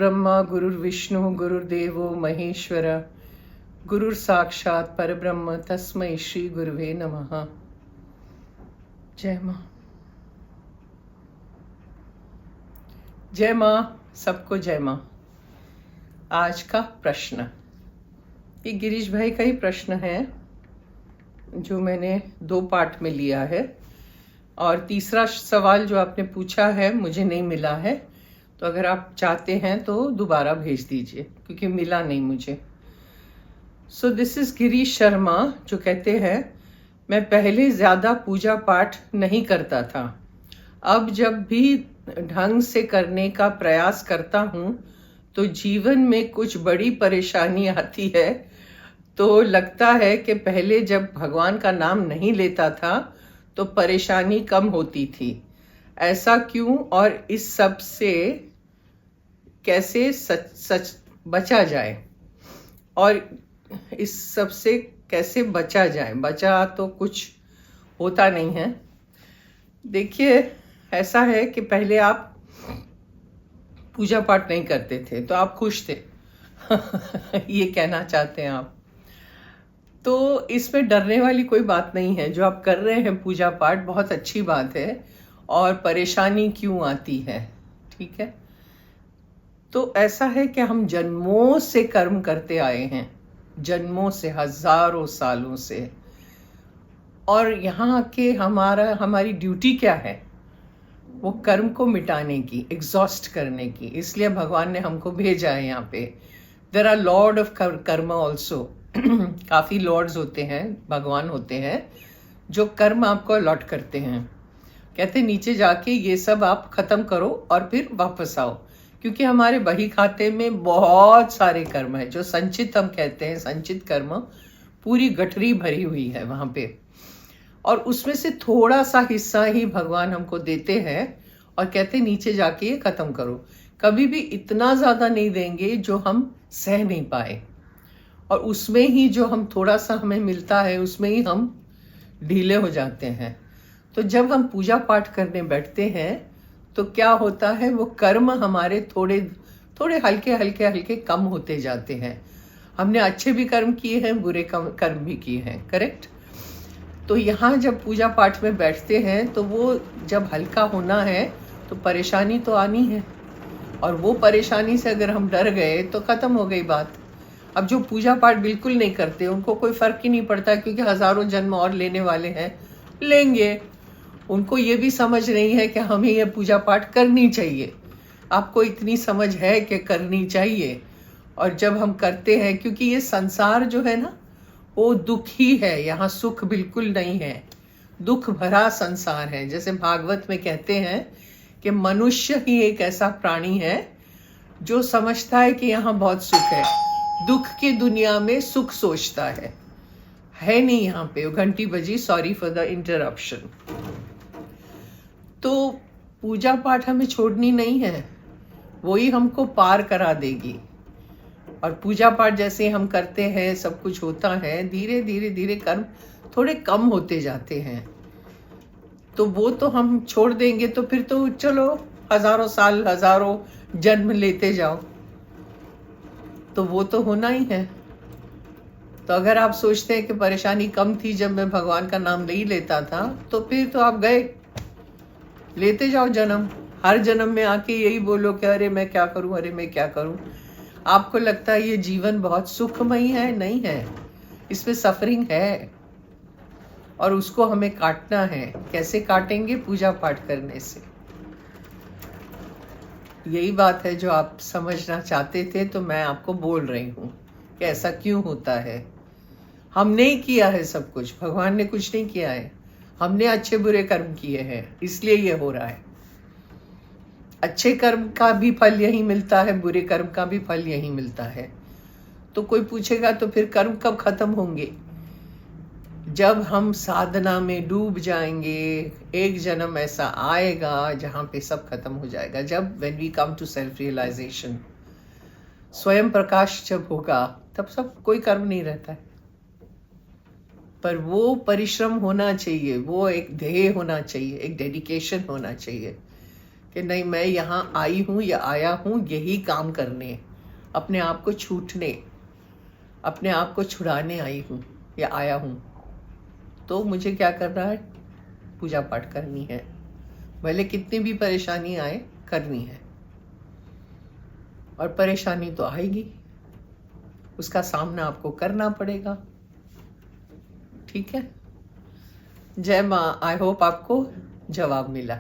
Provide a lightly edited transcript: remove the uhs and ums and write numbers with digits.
गुरुर्ब्रह्मा गुरुर्विष्णु गुरुर्देवो महेश्वर गुरुर्साक्षात् परब्रह्म तस्मै श्री गुरुवे नमः। जय माँ। जय माँ, सबको जय माँ। आज का प्रश्न ये गिरीश भाई का ही प्रश्न है जो मैंने 2 पार्ट में लिया है, और तीसरा सवाल जो आपने पूछा है मुझे नहीं मिला है, तो अगर आप चाहते हैं तो दोबारा भेज दीजिए क्योंकि मिला नहीं मुझे। So this is Girish Sharma जो कहते हैं, मैं पहले ज़्यादा पूजा पाठ नहीं करता था, अब जब भी ढंग से करने का प्रयास करता हूँ तो जीवन में कुछ बड़ी परेशानी आती है। तो लगता है कि पहले जब भगवान का नाम नहीं लेता था तो परेशानी कम होती थी। ऐसा क्यों और इस सब से कैसे सच बचा जाए, और इस सब से कैसे बचा जाए? बचा तो कुछ होता नहीं है। देखिए, ऐसा है कि पहले आप पूजा पाठ नहीं करते थे तो आप खुश थे ये कहना चाहते हैं आप। तो इसमें डरने वाली कोई बात नहीं है। जो आप कर रहे हैं पूजा पाठ, बहुत अच्छी बात है। और परेशानी क्यों आती है? ठीक है, तो ऐसा है कि हम जन्मों से कर्म करते आए हैं, जन्मों से, हजारों सालों से। और यहाँ के हमारी ड्यूटी क्या है? वो कर्म को मिटाने की, एग्जॉस्ट करने की। इसलिए भगवान ने हमको भेजा है यहाँ पे। देयर आर लॉर्ड ऑफ कर्म ऑल्सो काफ़ी लॉर्ड्स होते हैं, भगवान होते हैं जो कर्म आपको अलॉट करते हैं। कहते नीचे जाके ये सब आप खत्म करो और फिर वापस आओ, क्योंकि हमारे बही खाते में बहुत सारे कर्म है जो संचित, हम कहते हैं संचित कर्म, पूरी गठरी भरी हुई है वहाँ पे। और उसमें से थोड़ा सा हिस्सा ही भगवान हमको देते हैं और कहते नीचे जाके ये खत्म करो। कभी भी इतना ज़्यादा नहीं देंगे जो हम सह नहीं पाए, और उसमें ही जो हम थोड़ा सा हमें मिलता है उसमें ही हम ढीले हो जाते हैं। तो जब हम पूजा पाठ करने बैठते हैं तो क्या होता है, वो कर्म हमारे थोड़े थोड़े हल्के हल्के हल्के कम होते जाते हैं। हमने अच्छे भी कर्म किए हैं, बुरे कर्म भी किए हैं, करेक्ट। तो यहाँ जब पूजा पाठ में बैठते हैं तो वो जब हल्का होना है तो परेशानी तो आनी है, और वो परेशानी से अगर हम डर गए तो ख़त्म हो गई बात। अब जो पूजा पाठ बिल्कुल नहीं करते उनको कोई फ़र्क ही नहीं पड़ता, क्योंकि हज़ारों जन्म और लेने वाले हैं, लेंगे। उनको ये भी समझ नहीं है कि हमें ये पूजा पाठ करनी चाहिए। आपको इतनी समझ है कि करनी चाहिए, और जब हम करते हैं, क्योंकि ये संसार जो है ना वो दुख ही है, यहाँ सुख बिल्कुल नहीं है, दुख भरा संसार है। जैसे भागवत में कहते हैं कि मनुष्य ही एक ऐसा प्राणी है जो समझता है कि यहाँ बहुत सुख है, दुख की दुनिया में सुख सोचता है नहीं यहाँ पे। घंटी बजी, सॉरी फॉर द इंटरप्शन। तो पूजा पाठ हमें छोड़नी नहीं है, वही हमको पार करा देगी। और पूजा पाठ जैसे हम करते हैं, सब कुछ होता है, धीरे धीरे धीरे कर्म थोड़े कम होते जाते हैं। तो वो तो हम छोड़ देंगे तो फिर तो चलो हजारों साल, हजारों जन्म लेते जाओ, तो वो तो होना ही है। तो अगर आप सोचते हैं कि परेशानी कम थी जब मैं भगवान का नाम नहीं लेता था, तो फिर तो आप गए, लेते जाओ जन्म। हर जन्म में आके यही बोलो कि अरे मैं क्या करूं, अरे मैं क्या करूं। आपको लगता है ये जीवन बहुत सुखमयी है? नहीं है, इसमें सफरिंग है, और उसको हमें काटना है। कैसे काटेंगे? पूजा पाठ करने से। यही बात है जो आप समझना चाहते थे, तो मैं आपको बोल रही हूँ कि ऐसा क्यों होता है। हमने ही किया है सब कुछ, भगवान ने कुछ नहीं किया है। हमने अच्छे बुरे कर्म किए हैं, इसलिए ये हो रहा है। अच्छे कर्म का भी फल यही मिलता है, बुरे कर्म का भी फल यही मिलता है। तो कोई पूछेगा तो फिर कर्म कब खत्म होंगे? जब हम साधना में डूब जाएंगे। एक जन्म ऐसा आएगा जहाँ पे सब खत्म हो जाएगा, जब when we come to self realization, स्वयं प्रकाश जब होगा तब सब कोई कर्म नहीं रहता है। पर वो परिश्रम होना चाहिए, वो एक ध्येय होना चाहिए, एक डेडिकेशन होना चाहिए कि नहीं, मैं यहाँ आई हूँ या आया हूँ यही काम करने, अपने आप को छूटने, अपने आप को छुड़ाने आई हूँ या आया हूँ, तो मुझे क्या करना है? पूजा पाठ करनी है, भले कितनी भी परेशानी आए, करनी है। और परेशानी तो आएगी, उसका सामना आपको करना पड़ेगा। ठीक है? जय माँ। आई होप आपको जवाब मिला।